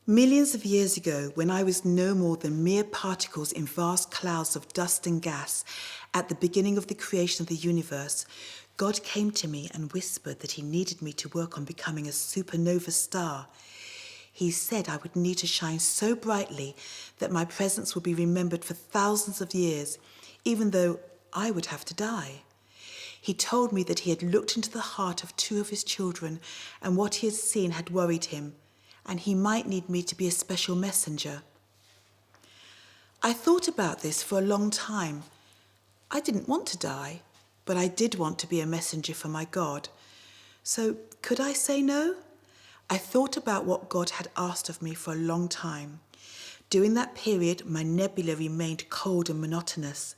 Millions of years ago, when I was no more than mere particles in vast clouds of dust and gas, at the beginning of the creation of the universe, God came to me and whispered that he needed me to work on becoming a supernova star. He said I would need to shine so brightly that my presence would be remembered for thousands of years, even though I would have to die. He told me that he had looked into the heart of two of his children, and what he had seen had worried him, and he might need me to be a special messenger. I thought about this for a long time. I didn't want to die, but I did want to be a messenger for my God. So could I say no? I thought about what God had asked of me for a long time. During that period, my nebula remained cold and monotonous.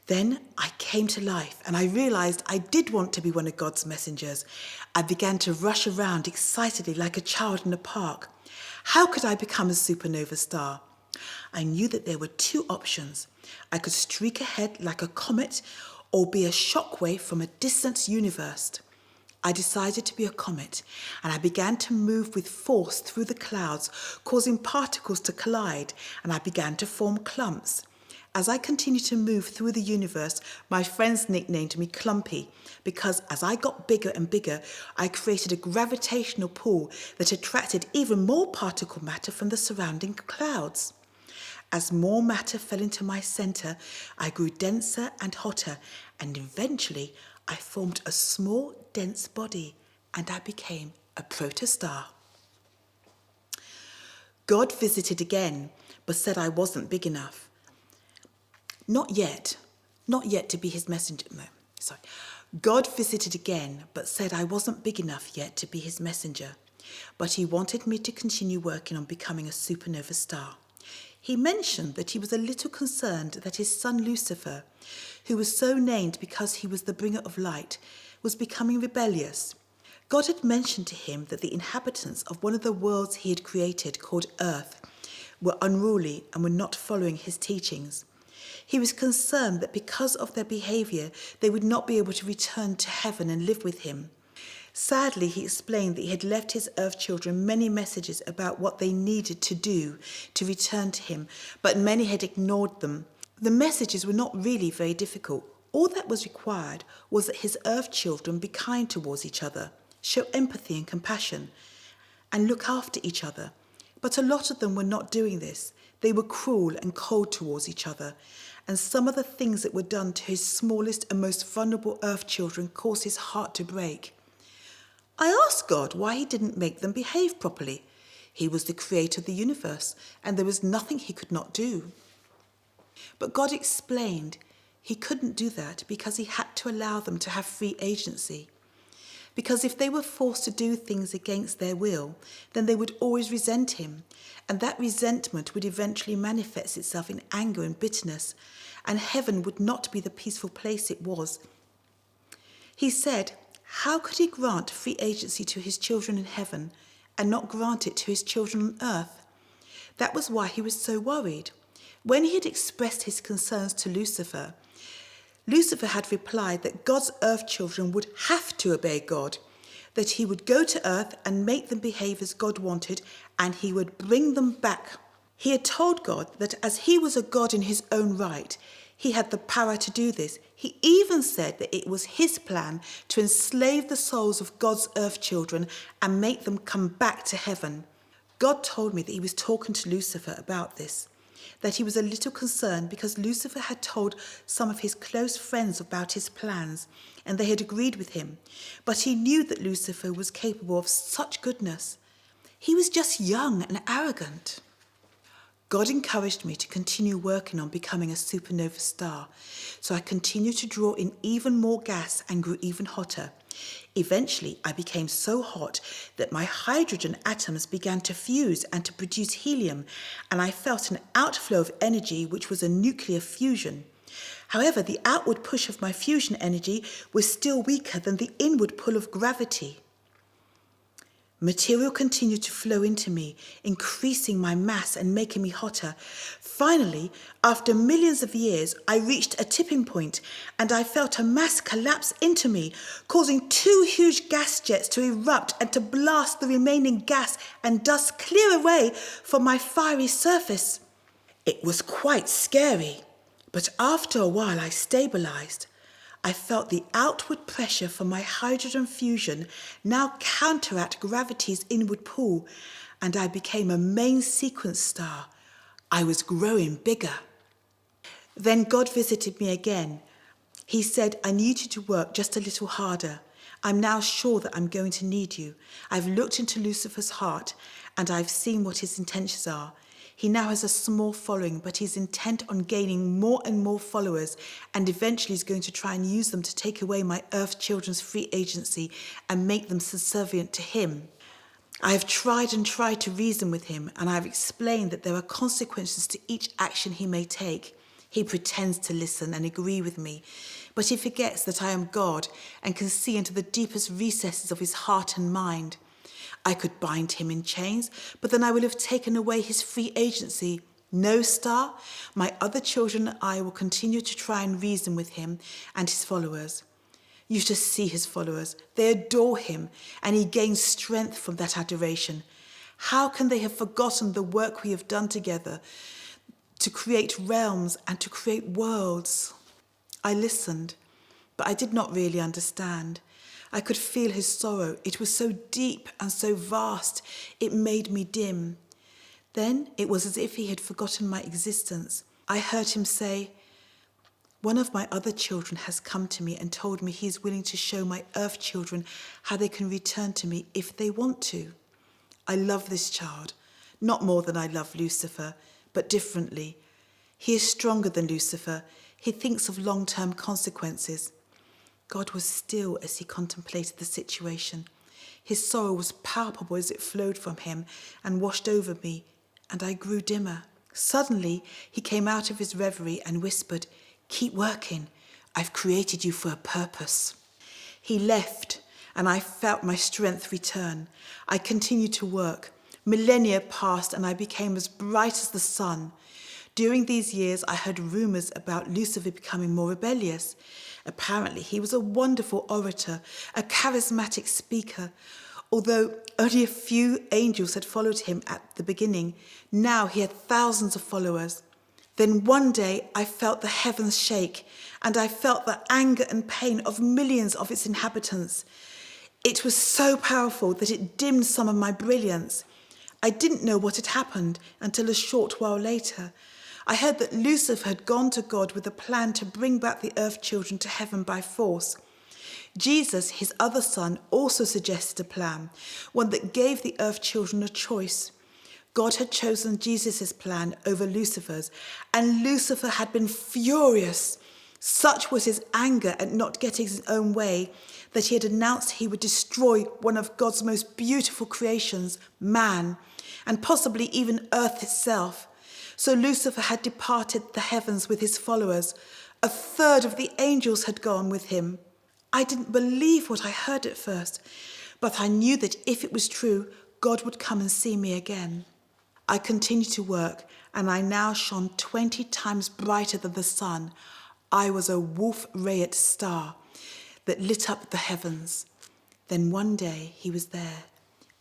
Then I came to life and I realized I did want to be one of God's messengers. I began to rush around excitedly like a child in a park. How could I become a supernova star? I knew that there were two options. I could streak ahead like a comet or be a shockwave from a distant universe. I decided to be a comet, and I began to move with force through the clouds, causing particles to collide, and I began to form clumps. As I continued to move through the universe, my friends nicknamed me Clumpy, because as I got bigger and bigger, I created a gravitational pull that attracted even more particle matter from the surrounding clouds. As more matter fell into my center, I grew denser and hotter, and eventually I formed a small, dense body, and I became a protostar. God visited again, but said I wasn't big enough. Not yet to be his messenger. No, sorry. God visited again, but said I wasn't big enough yet to be his messenger. But he wanted me to continue working on becoming a supernova star. He mentioned that he was a little concerned that his son Lucifer, who was so named because he was the bringer of light, was becoming rebellious. God had mentioned to him that the inhabitants of one of the worlds he had created, called Earth, were unruly and were not following his teachings. He was concerned that because of their behavior, they would not be able to return to heaven and live with him. Sadly, he explained that he had left his earth children many messages about what they needed to do to return to him, but many had ignored them. The messages were not really very difficult. All that was required was that his earth children be kind towards each other, show empathy and compassion, and look after each other. But a lot of them were not doing this. They were cruel and cold towards each other, and some of the things that were done to his smallest and most vulnerable earth children caused his heart to break. I asked God why he didn't make them behave properly. He was the creator of the universe, and there was nothing he could not do. But God explained he couldn't do that because he had to allow them to have free agency. Because if they were forced to do things against their will, then they would always resent him, and that resentment would eventually manifest itself in anger and bitterness, and heaven would not be the peaceful place it was. He said, how could he grant free agency to his children in heaven and not grant it to his children on earth? That was why he was so worried. When he had expressed his concerns to Lucifer, Lucifer had replied that God's earth children would have to obey God, that he would go to earth and make them behave as God wanted, and he would bring them back. He had told God that as he was a God in his own right, he had the power to do this. He even said that it was his plan to enslave the souls of God's earth children and make them come back to heaven. God told me that he was talking to Lucifer about this, that he was a little concerned because Lucifer had told some of his close friends about his plans, and they had agreed with him. But he knew that Lucifer was capable of such goodness. He was just young and arrogant. God encouraged me to continue working on becoming a supernova star, so I continued to draw in even more gas and grew even hotter. Eventually, I became so hot that my hydrogen atoms began to fuse and to produce helium, and I felt an outflow of energy which was a nuclear fusion. However, the outward push of my fusion energy was still weaker than the inward pull of gravity. Material continued to flow into me, increasing my mass and making me hotter. Finally, after millions of years, I reached a tipping point and I felt a mass collapse into me, causing 2 huge gas jets to erupt and to blast the remaining gas and dust clear away from my fiery surface. It was quite scary, but after a while I stabilized. I felt the outward pressure from my hydrogen fusion now counteract gravity's inward pull, and I became a main sequence star. I was growing bigger. Then God visited me again. He said, I need you to work just a little harder. I'm now sure that I'm going to need you. I've looked into Lucifer's heart, and I've seen what his intentions are. He now has a small following, but he's intent on gaining more and more followers, and eventually is going to try and use them to take away my earth children's free agency and make them subservient to him. I have tried and tried to reason with him, and I have explained that there are consequences to each action he may take. He pretends to listen and agree with me, but he forgets that I am God and can see into the deepest recesses of his heart and mind. I could bind him in chains, but then I will have taken away his free agency. No, Star, my other children and I will continue to try and reason with him and his followers. You should see his followers. They adore him, and he gains strength from that adoration. How can they have forgotten the work we have done together to create realms and to create worlds? I listened, but I did not really understand. I could feel his sorrow. It was so deep and so vast, it made me dim. Then it was as if he had forgotten my existence. I heard him say, one of my other children has come to me and told me he is willing to show my earth children how they can return to me if they want to. I love this child, not more than I love Lucifer, but differently. He is stronger than Lucifer. He thinks of long-term consequences. God was still as he contemplated the situation. His sorrow was palpable as it flowed from him and washed over me, and I grew dimmer. Suddenly, he came out of his reverie and whispered, keep working. I've created you for a purpose. He left, and I felt my strength return. I continued to work. Millennia passed, and I became as bright as the sun. During these years, I heard rumors about Lucifer becoming more rebellious. Apparently, he was a wonderful orator, a charismatic speaker. Although only a few angels had followed him at the beginning, now he had thousands of followers. Then one day I felt the heavens shake, and I felt the anger and pain of millions of its inhabitants. It was so powerful that it dimmed some of my brilliance. I didn't know what had happened until a short while later. I heard that Lucifer had gone to God with a plan to bring back the earth children to heaven by force. Jesus, his other son, also suggested a plan, one that gave the earth children a choice. God had chosen Jesus' plan over Lucifer's, and Lucifer had been furious. Such was his anger at not getting his own way that he had announced he would destroy one of God's most beautiful creations, man, and possibly even earth itself. So Lucifer had departed the heavens with his followers. A third of the angels had gone with him. I didn't believe what I heard at first, but I knew that if it was true, God would come and see me again. I continued to work, and I now shone 20 times brighter than the sun. I was a wolf-rayet star that lit up the heavens. Then one day he was there.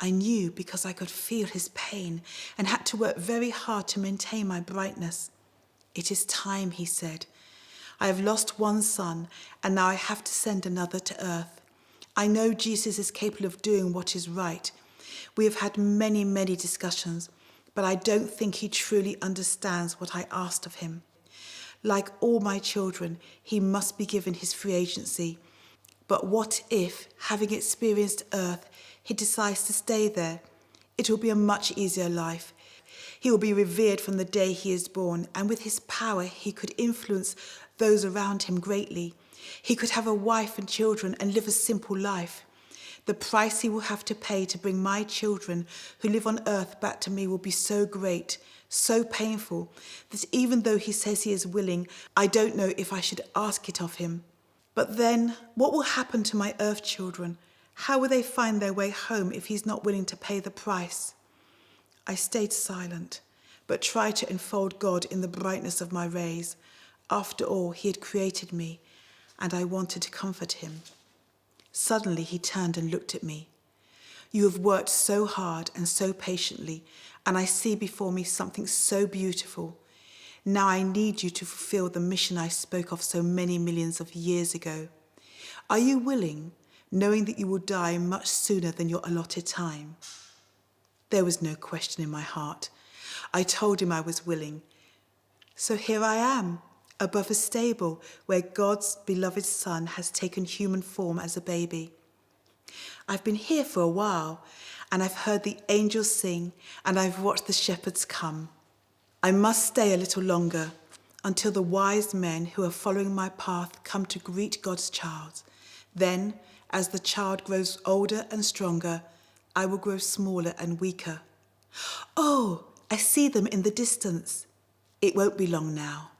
I knew because I could feel his pain and had to work very hard to maintain my brightness. It is time, he said. I have lost one son, and now I have to send another to earth. I know Jesus is capable of doing what is right. We have had many, many discussions, but I don't think he truly understands what I asked of him. Like all my children, he must be given his free agency. But what if, having experienced earth, he decides to stay there? It will be a much easier life. He will be revered from the day he is born, and with his power he could influence those around him greatly. He could have a wife and children and live a simple life. The price he will have to pay to bring my children who live on earth back to me will be so great, so painful, that even though he says he is willing, I don't know if I should ask it of him. But then, what will happen to my earth children? How will they find their way home if he's not willing to pay the price? I stayed silent, but tried to enfold God in the brightness of my rays. After all, he had created me, and I wanted to comfort him. Suddenly he turned and looked at me. You have worked so hard and so patiently, and I see before me something so beautiful. Now I need you to fulfill the mission I spoke of so many millions of years ago. Are you willing, knowing that you will die much sooner than your allotted time? There was no question in my heart. I told him I was willing. So here I am, above a stable where God's beloved Son has taken human form as a baby. I've been here for a while, and I've heard the angels sing, and I've watched the shepherds come. I must stay a little longer until the wise men who are following my path come to greet God's child. Then, as the child grows older and stronger, I will grow smaller and weaker. Oh, I see them in the distance. It won't be long now.